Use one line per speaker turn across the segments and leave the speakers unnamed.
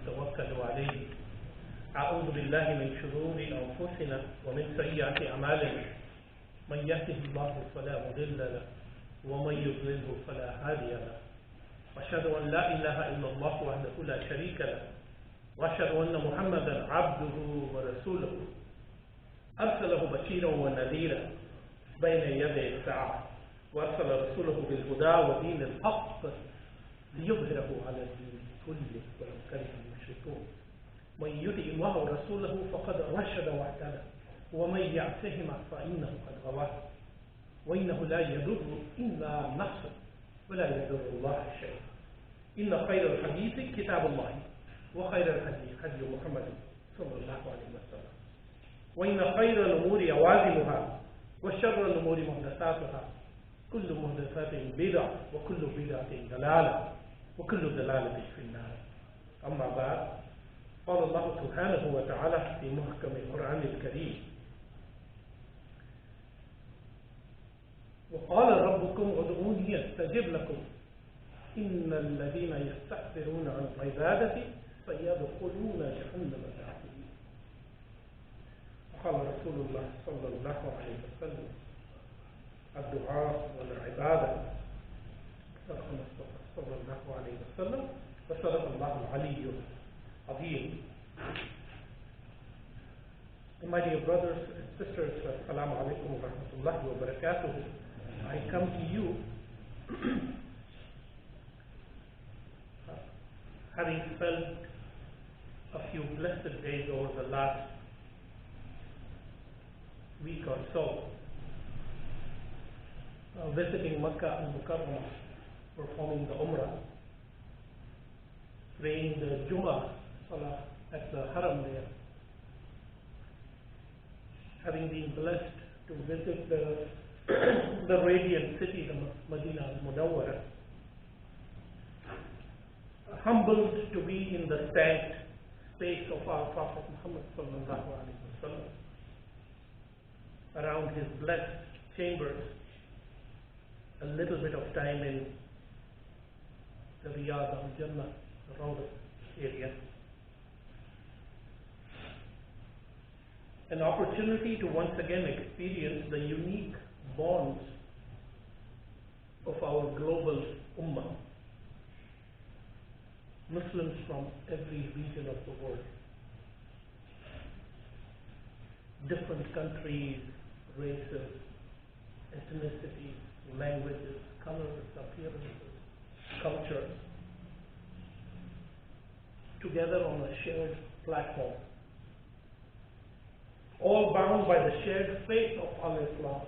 نتوكل عليه. أعوذ بالله من شرور أنفسنا ومن سيئات أعمالنا، من يهده الله فلا مضل له ومن يضلله فلا هادي له، وأشهد أن لا إله إلا الله وحده لا شريك له، وأشهد أن محمدا عبده ورسوله أرسله بشيرا ونذيرا بين يدي الساعة، وأرسل رسوله بالهدى ودين الحق ليظهره على الدين كله ولو كره المشركون. من يطع الله ورسوله فقد رشد واهتدى، ومن يعصهما فإنه قد غوى، وإنه لا يضر إلا نفسه ولا يضر الله شيئا. إن خير الحديث كتاب الله، وخير الهدي هدي محمد صلى الله عليه وسلم، وإن خير الأمور عوازمها، وشر الأمور محدثاتها، كل محدثات بدعة، وكل بدعة ضلالة، وكل ضلالة في النار. أما بعد، قال الله سبحانه وتعالى في محكم القرآن الكريم: وقال ربكم ادعوني استجب لكم إن الذين يستكبرون عن عبادتي سيدخلون جهنم داخلين. وقال رسول الله صلى الله عليه وسلم: الدعاء والعبادة صدق المصطفى صلى الله عليه وسلم، وصدق الله العلي العظيم. My dear brothers and sisters, assalamu alaikum wa rahmatullahi wa barakatuh. I come to you having spent a few blessed days over the last week or so visiting Makkah and Mukarramah, performing the Umrah, praying the Jummah Salah at the Haram there, having been blessed to visit the radiant city, the Medina al-Munawwara, humbled to be in the stank space of our Prophet Muhammad sallallahu alaihi wasallam, around his blessed chambers, a little bit of time in the Riyadh al-Jannah, the Rawdah area. An opportunity to once again experience the unique bonds of our global ummah, Muslims from every region of the world, different countries, races, ethnicities, languages, colors, appearances, cultures, together on a shared platform, all bound by the shared faith of Al-Islam,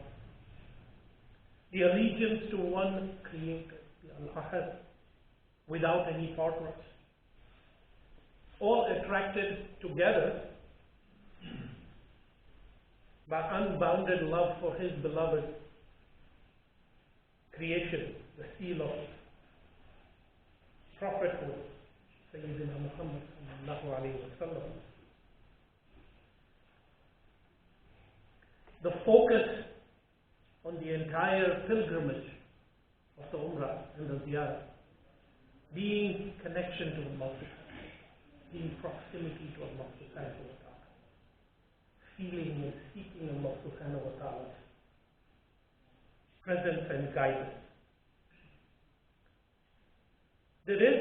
the allegiance to one Creator, the Al-Ahad, without any partners, all attracted together by unbounded love for His beloved creation, the seal of prophethood, Sayyidina Muhammad sallallahu alayhi wa sallam. The focus on the entire pilgrimage of the Umrah and the Ziyarah being connection to Allah, being proximity to Allah subhanahu wa ta'ala, feeling and seeking Allah subhanahu wa ta'ala's presence and guidance. There is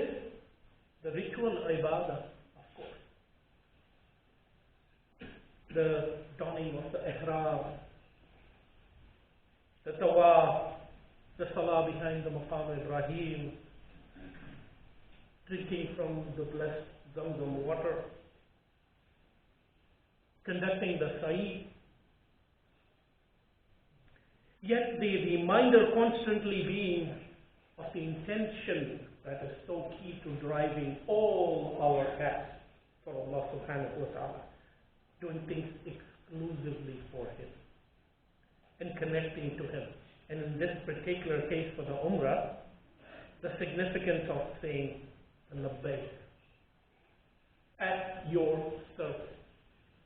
the ritual ibadah, of course, the donning of the ihram, the tawaf, the salah behind the Maqam Ibrahim, drinking from the blessed Zamzam water, conducting the sa'i. Yet the reminder constantly being of the intention that is so key to driving all our acts for Allah subhanahu wa ta'ala, doing things exclusively for Him and connecting to Him. And in this particular case for the Umrah, the significance of saying labbaik, at your service,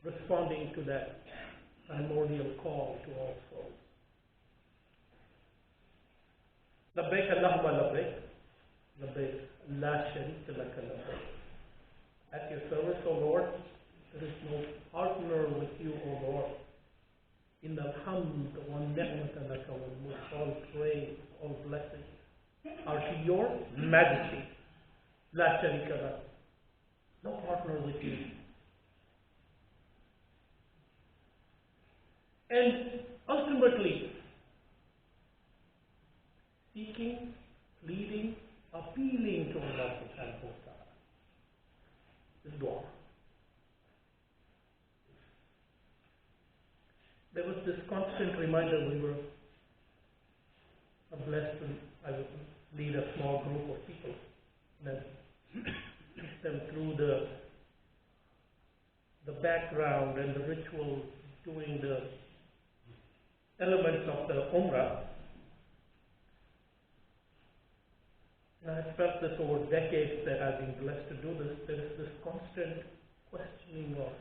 responding to that primordial call to all souls. Labbaik Allahumma labbaik, labbaik la sharika laka labbaik. At hamd, wa ni'mata laka wal mulk, all praise, all blessings are to your majesty. La sharika lak, no partner with you. And ultimately, seeking, pleading, appealing to Allah subhanahu wa ta'ala. This dua. There was this constant reminder. We were blessed to I would lead a small group of people and teach them through the background and the rituals, doing the elements of the Umrah. And I felt this over decades that I've been blessed to do this. There is this constant questioning of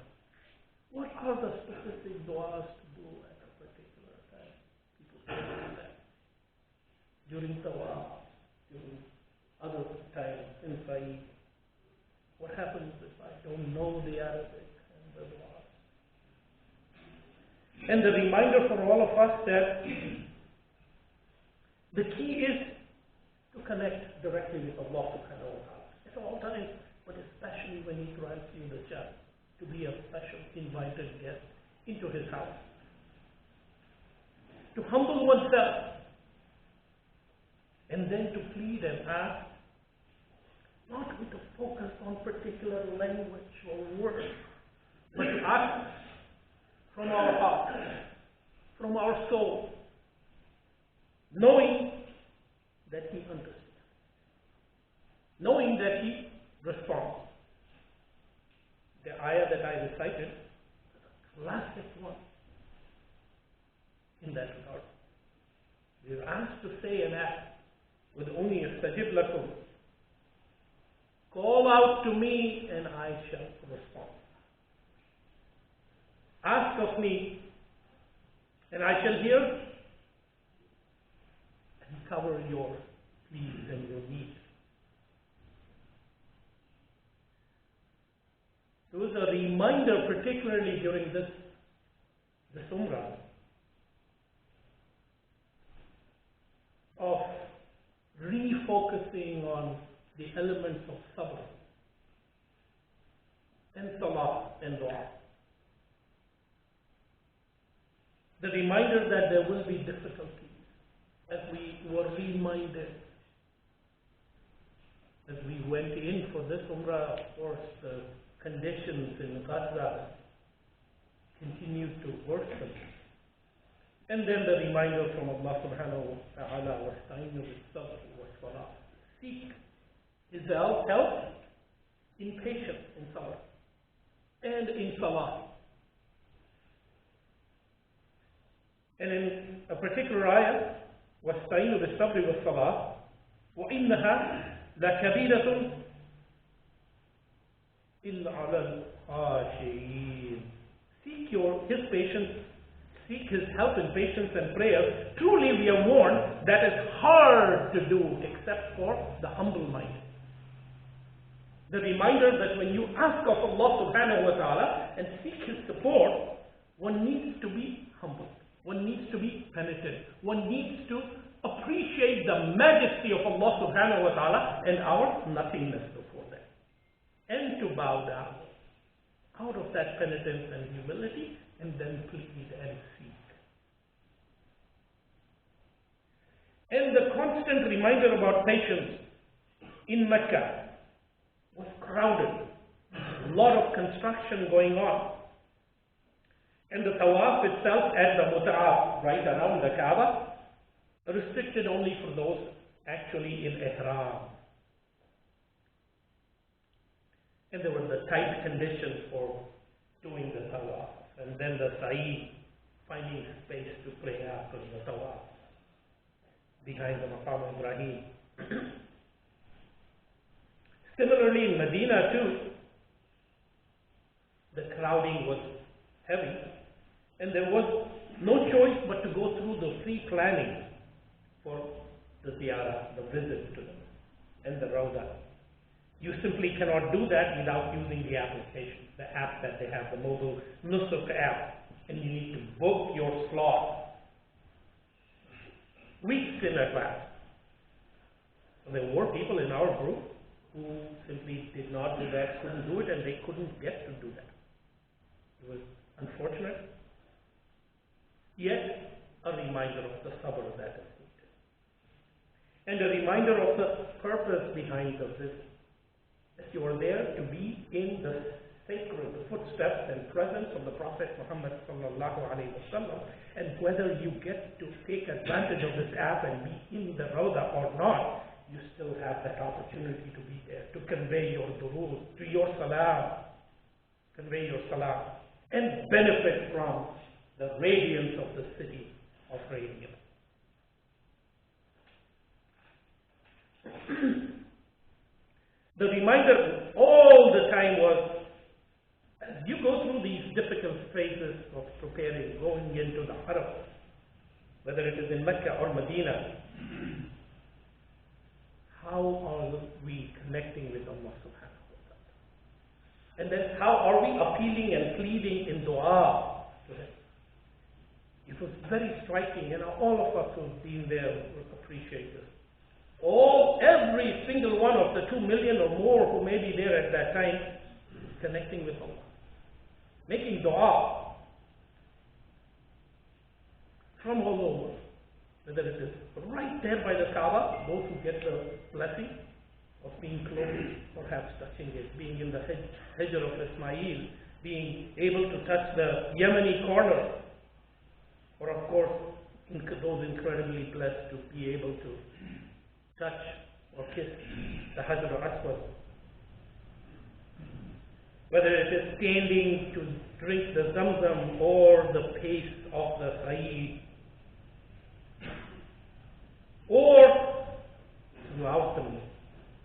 what are the specific du'as to do at a particular time. People say that during tawaf, during other times in Saeed. What happens if I don't know the Arabic and the du'as? And the reminder for all of us that the key is to connect directly with Allah subhanahu wa ta'ala at all times, but especially when He grants you the chance to be a special invited guest into His house. To humble oneself and then to plead and ask, not with a focus on particular language or words, but to ask from our heart, from our soul, knowing that He understands, knowing that He responds. The ayah that I recited is a classic one in that regard. We are asked to say and act with only astajib lakum. Call out to me and I shall respond. Ask of me and I shall hear and cover your needs and your needs. There was a reminder, particularly during this Umrah, of refocusing on the elements of sabr and salah and dua. The reminder that there will be difficulties, as we were reminded as we went in for this Umrah. Of course, the conditions in Gaza continued to worsen. And then the reminder from Allah subhanahu wa ta'ala, وَاسْتَعِينُوا بِالصَّبْرِ وَالصَّلَاةِ. Seek His help in patience, in sabr, and in salah. And in a particular ayah, وَاسْتَعِينُوا بِالصَّبْرِ وَالصَّلَاةِ وَإِنَّهَا لَكَبِيرَةٌ إِلَّا عَلَى الْخَاشِعِينَ. Seek His patience, seek His help in patience and prayer. Truly we are warned that is hard to do except for the humble mind. The reminder that when you ask of Allah subhanahu wa ta'ala and seek His support, one needs to be humble. One needs to be penitent. One needs to appreciate the majesty of Allah subhanahu wa ta'ala and our nothingness before that. And to bow down out of that penitence and humility and then plead and seek. And the constant reminder about patience in Mecca was crowded. A lot of construction going on. And the tawaf itself at the muta'af, right around the Kaaba, restricted only for those actually in ihram. And there were the tight conditions for doing the tawaf. And then the sa'i, finding space to pray after the tawaf behind the Maqam Ibrahim. Similarly in Medina too, the crowding was heavy. And there was no choice but to go through the pre-planning for the ziyarah, the visit to them, and the rawdah. You simply cannot do that without using the application, the app that they have, the mobile Nusuk app. And you need to book your slot We sin at last. And there were people in our group who simply did not do that, couldn't do it, and they couldn't get to do that. It was unfortunate, yet a reminder of the sabr that is needed. And a reminder of the purpose behind this. That you are there to be in the sacred footsteps and presence of the Prophet Muhammad sallallahu alaihi wasallam, and whether you get to take advantage of this app and be in the Rawda or not, you still have that opportunity to be there, to convey your durood, to your salam, convey your salam, and benefit from the radiance of the city of radiance. The reminder all the time was, as you go through these difficult phases of preparing, going into the Haram, whether it is in Mecca or Medina, how are we connecting with Allah subhanahu wa ta'ala? And then how are we appealing and pleading in dua to Him? It was very striking, and all of us who've been there will appreciate this. Every single one of the 2 million or more who may be there at that time, connecting with Allah, making dua from all over, whether it is right there by the Kaaba, those who get the blessing of being close, perhaps touching it, being in the Hijr of Ismail, being able to touch the Yemeni corner, or of course those incredibly blessed to be able to touch or kiss the Hajar al-Aswad. Whether it is standing to drink the Zamzam or the pace of the Sa'id, or throughout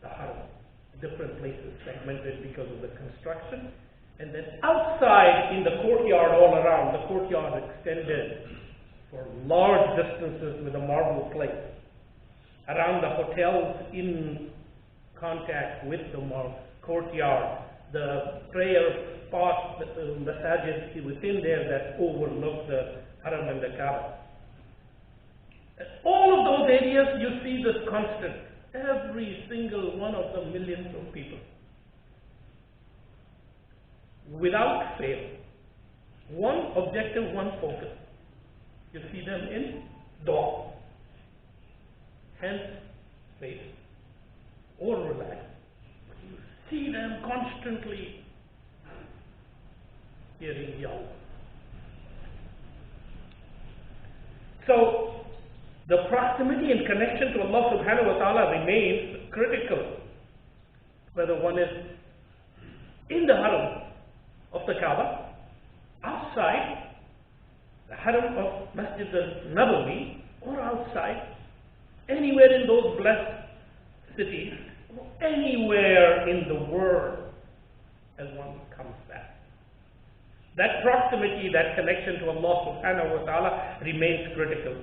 the Haram, different places segmented because of the construction, and then outside in the courtyard all around, the courtyard extended for large distances with a marble plate. Around the hotels in contact with the courtyard, the prayer spots, the masajid within there that overlook the Haram and the Kaaba. At all of those areas you see this constant, every single one of the millions of people. Without fail. One objective, one focus. You see them in dua. Hands, face, or relax. But you see them constantly hearing Ya Allah. So, the proximity and connection to Allah subhanahu wa ta'ala remains critical. Whether one is in the Haram of the Kaaba, outside the Haram of Masjid al-Nabawi, or outside, anywhere in those blessed cities, or anywhere in the world as one comes back. That proximity, that connection to Allah subhanahu wa ta'ala remains critical.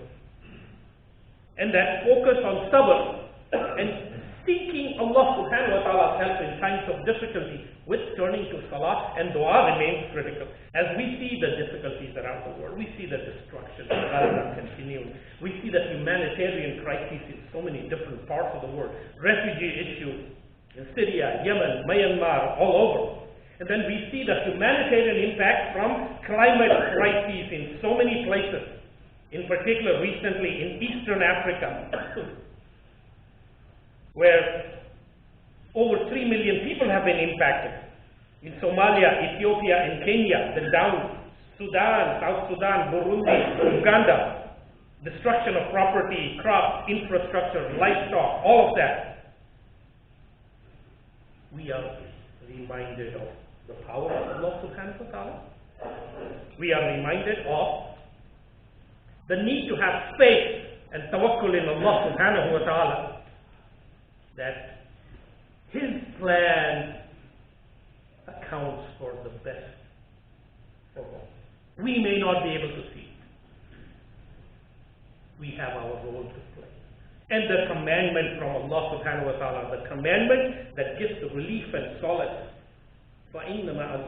And that focus on sabr and seeking Allah subhanahu wa ta'ala's help in times of difficulty with turning to salah and dua remains critical. As we see the difficulties around the world, we see the destruction of Gaza continuing. We see the humanitarian crises in so many different parts of the world. Refugee issues in Syria, Yemen, Myanmar, all over. And then we see the humanitarian impact from climate crises in so many places. In particular, recently in Eastern Africa, where over 3 million people have been impacted. In Somalia, Ethiopia, and Kenya, then down Sudan, South Sudan, Burundi, Uganda, destruction of property, crops, infrastructure, livestock, all of that. We are reminded of the power of Allah subhanahu wa ta'ala. We are reminded of the need to have faith and tawakkul in Allah subhanahu wa ta'ala, that His plan accounts for the best for all. We may not be able to see it. We have our role to play. And the commandment from Allah subhanahu wa ta'ala, the commandment that gives the relief and solace, فَإِنَّ مَعَ